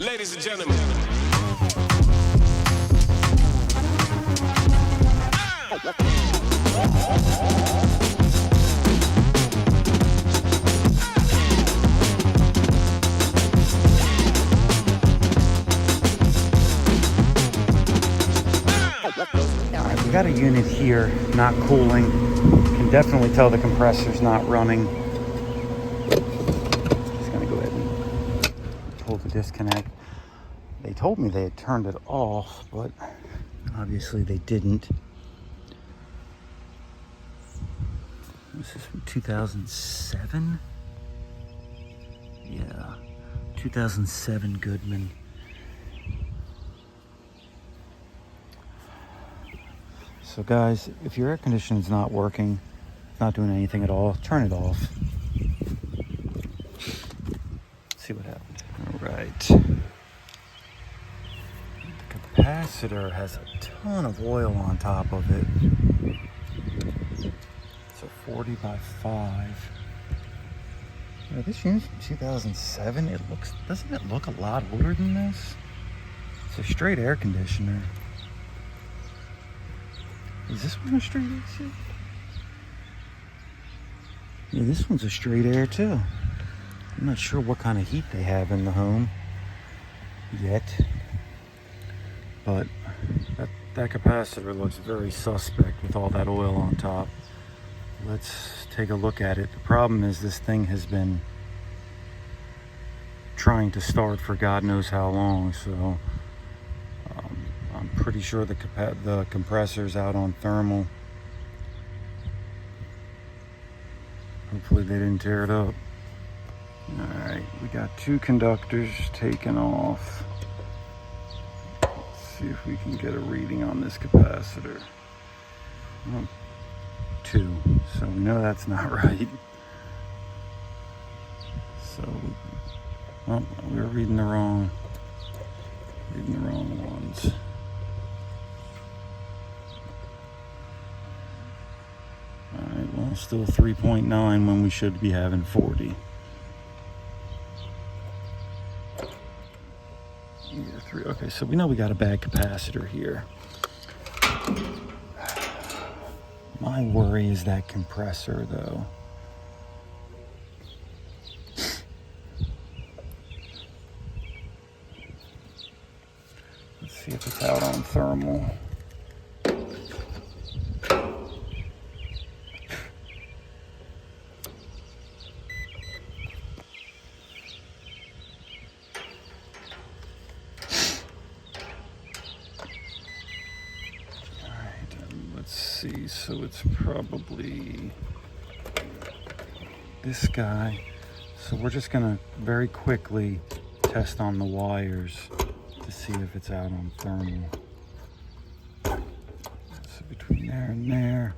Ladies and gentlemen. Alright, we got a unit here, not cooling. You can definitely tell the compressor's not running. Just gonna go ahead and pull the disconnect. They told me they had turned it off, but obviously they didn't. This is from 2007? Yeah, 2007 Goodman. So guys, if your air conditioning is not working, not doing anything at all, turn it off. Let's see what happened. All right. The capacitor has a ton of oil on top of it. It's a 40 by 5. This unit's from 2007. Doesn't it look a lot older than this? It's a straight air conditioner. Is this one a straight AC? Yeah, this one's a straight air too. I'm not sure what kind of heat they have in the home yet, but that capacitor looks very suspect with all that oil on top. Let's take a look at it. The problem is this thing has been trying to start for God knows how long, so I'm pretty sure the compressor's out on thermal. Hopefully they didn't tear it up. Alright, we got 2 conductors taken off. Let's see if we can get a reading on this capacitor. Oh, 2, so we know that's not right. So, oh, we were reading the wrong ones. Alright, well, still 3.9 when we should be having 40. Yeah, 3. Okay, so we know we got a bad capacitor here. My worry is that compressor, though. Let's see if it's out on thermal. See, so it's probably this guy. So we're just gonna very quickly test on the wires to see if it's out on thermal. So between there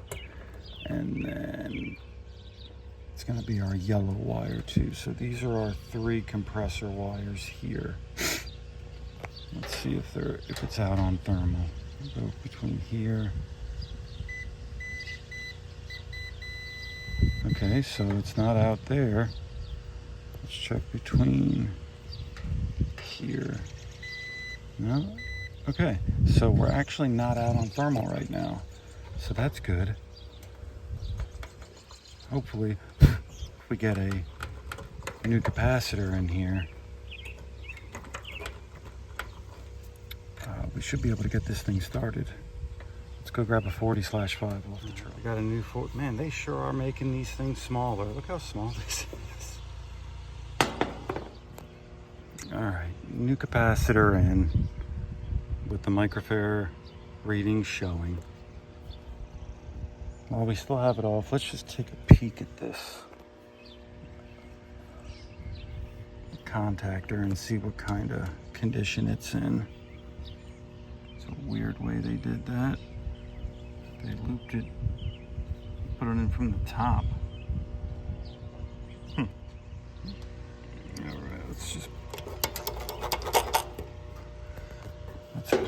and then it's gonna be our yellow wire too. So these are our 3 compressor wires here. Let's see if it's out on thermal. We'll go between here. Okay, so it's not out there. Let's check between here. No? Okay, so we're actually not out on thermal right now. So that's good. Hopefully, if we get a new capacitor in here, we should be able to get this thing started. Let's go grab a 40/5 off the truck. I got a new 40. Man, they sure are making these things smaller. Look how small this is. All right, new capacitor in with the microfarad reading showing. While we still have it off, let's just take a peek at this contactor and see what kind of condition it's in. It's a weird way they did that. They looped it, put it in from the top. All right, let's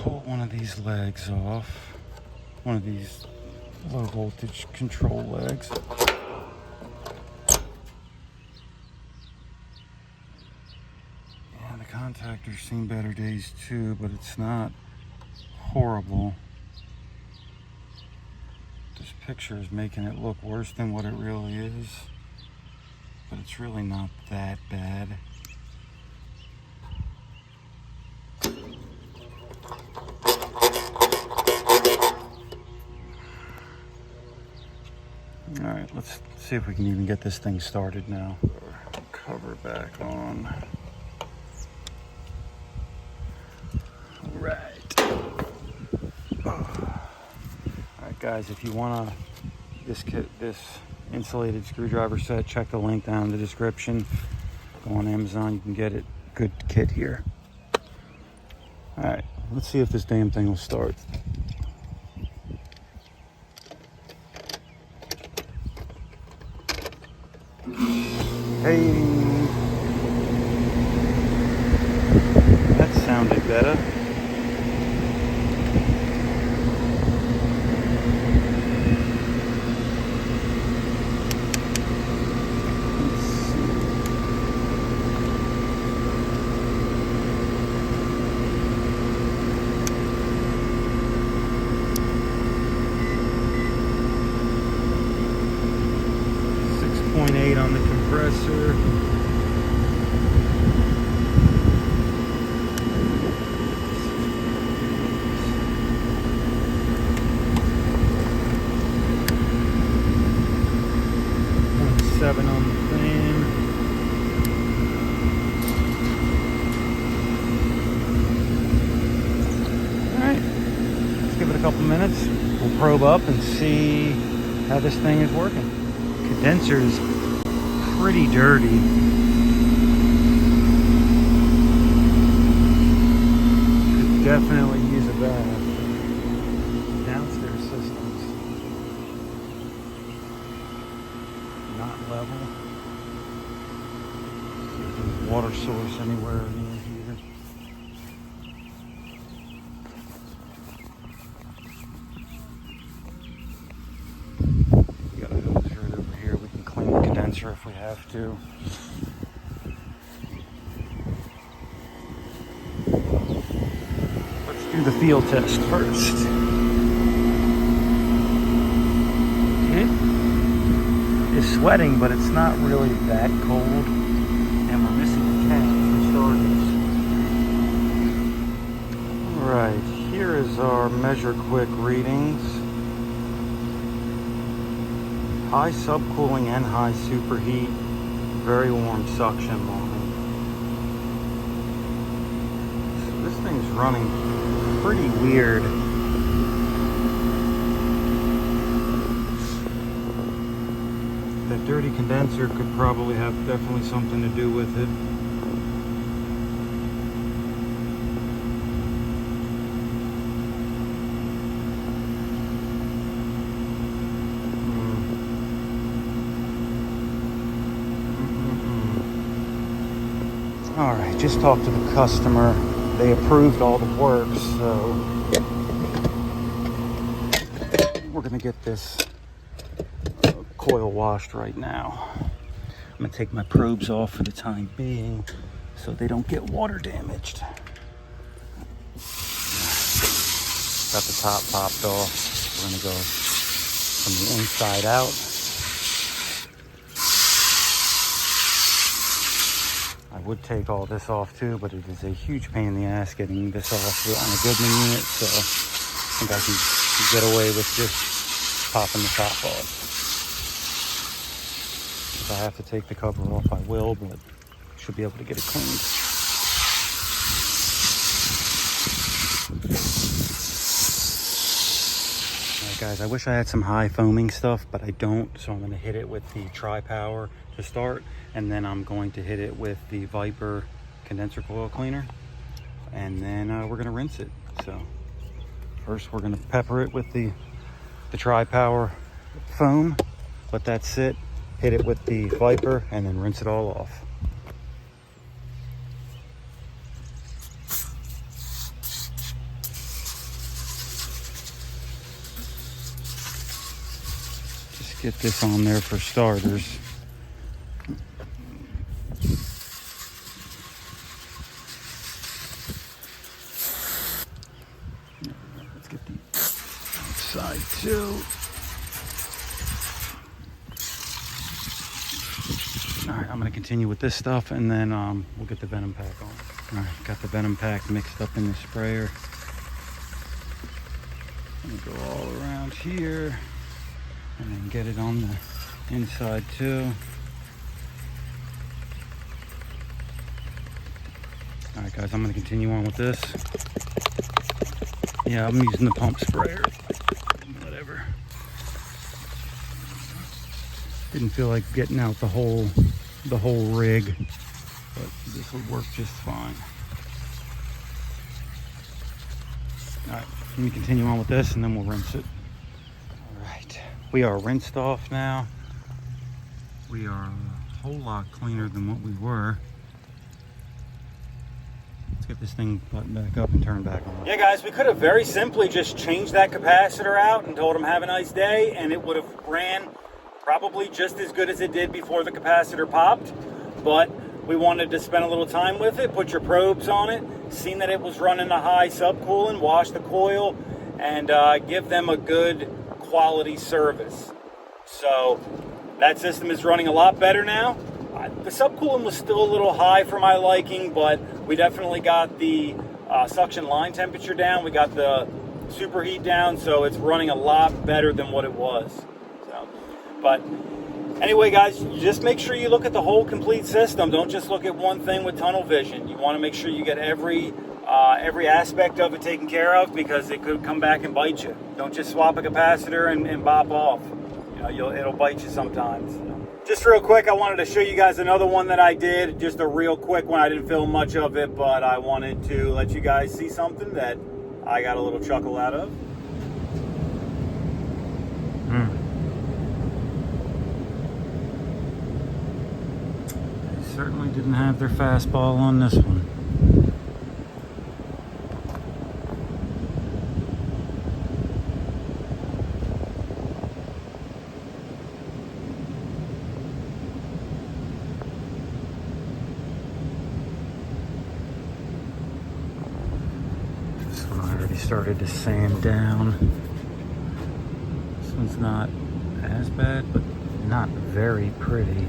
pull one of these legs off. One of these low voltage control legs. And the contact Detector's seen better days too, but it's not horrible. This picture is making it look worse than what it really is, but it's really not that bad. All right, let's see if we can even get this thing started now. Cover back on. All right. All right, guys, if you want this insulated screwdriver set, check the link down in the description. Go on Amazon, you can get it. Good kit here. All right, let's see if this damn thing will start. Hey, that sounded better. On the compressor. .7 on the fan. Alright, let's give it a couple minutes. We'll probe up and see how this thing is working. Condenser's pretty dirty. Could definitely use a bath. Downstairs systems not level. There's water source anywhere near here. We got a hose right over here. We can clean the condenser if we have to. Let's do the field test first. It is sweating, but it's not really that cold. And we're missing the can for starters. Alright, here is our measure quick readings. High subcooling and high superheat, very warm suction line. So this thing's running pretty weird. That dirty condenser could probably have definitely something to do with it. All right, just talked to the customer. They approved all the work, so we're gonna get this coil washed right now. I'm gonna take my probes off for the time being so they don't get water damaged. Got the top popped off. We're gonna go from the inside out. I would take all this off too, but it is a huge pain in the ass getting this off on a Goodman unit, so I think I can get away with just popping the top off. If I have to take the cover off, I will, but should be able to get it cleaned. Alright guys, I wish I had some high foaming stuff, but I don't, so I'm going to hit it with the Tri-Power to start, and then I'm going to hit it with the Viper condenser coil cleaner, and then we're going to rinse it. So first we're going to pepper it with the Tri-Power foam, let that sit, hit it with the Viper, and then rinse it all off. Just get this on there for starters. side too. All right, I'm gonna continue with this stuff, and then we'll get the venom pack on. All right, got the venom pack mixed up in the sprayer. I'm gonna go all around here, and then get it on the inside too. All right, guys, I'm gonna continue on with this. Yeah, I'm using the pump sprayer. Whatever. Didn't feel like getting out the whole rig, but this would work just fine. All right, let me continue on with this, and then we'll rinse it. All right, we are rinsed off now. We are a whole lot cleaner than what we were. Let's get this thing buttoned back up and turned back on. Yeah, guys, we could have very simply just changed that capacitor out and told them have a nice day, and it would have ran probably just as good as it did before the capacitor popped. But we wanted to spend a little time with it, put your probes on it, seen that it was running a high subcoolant, wash the coil, and give them a good quality service. So that system is running a lot better now. The subcoolant was still a little high for my liking, but we definitely got the suction line temperature down. We got the superheat down, so it's running a lot better than what it was. So, but anyway, guys, just make sure you look at the whole complete system. Don't just look at one thing with tunnel vision. You want to make sure you get every aspect of it taken care of, because it could come back and bite you. Don't just swap a capacitor and bop off. You know, it'll bite you sometimes. Just real quick, I wanted to show you guys another one that I did. Just a real quick one. I didn't film much of it, but I wanted to let you guys see something that I got a little chuckle out of. They certainly didn't have their fastball on this one. Started to sand down. This one's not as bad, but not very pretty.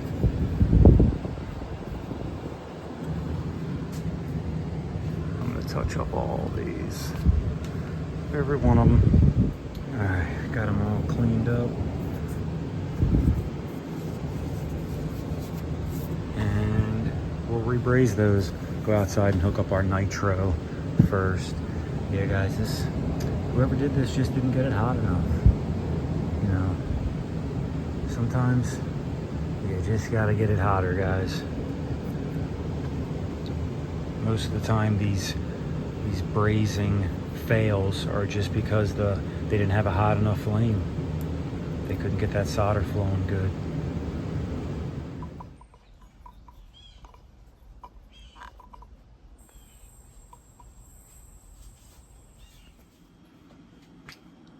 I'm gonna touch up all these, every one of them. All right, got them all cleaned up, and we'll rebraze those. Go outside and hook up our nitro first. Yeah, guys, whoever did this just didn't get it hot enough. You know, sometimes you just gotta get it hotter, guys. Most of the time, these brazing fails are just because they didn't have a hot enough flame. They couldn't get that solder flowing good.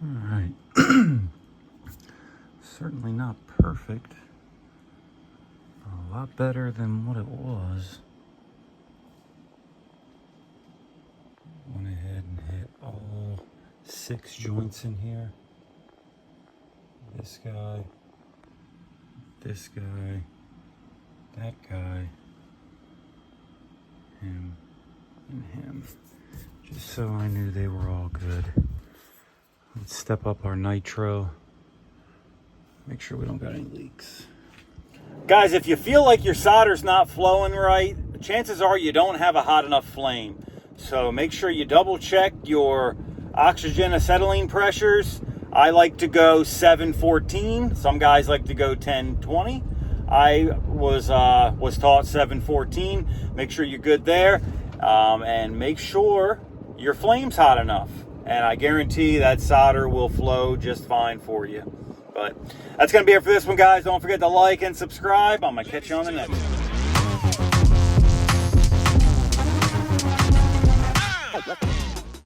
Alright, certainly not perfect, a lot better than what it was. Went ahead and hit all 6 joints in here. This guy, that guy, him, and him, just so I knew they were all good. Let's step up our nitro. Make sure we don't got any leaks. Guys, if you feel like your solder's not flowing right, chances are you don't have a hot enough flame. So make sure you double check your oxygen acetylene pressures. I like to go 714. Some guys like to go 1020. I was taught 714. Make sure you're good there, and make sure your flame's hot enough. And I guarantee that solder will flow just fine for you. But that's going to be it for this one, guys. Don't forget to like and subscribe. I'm going to catch you on the next one.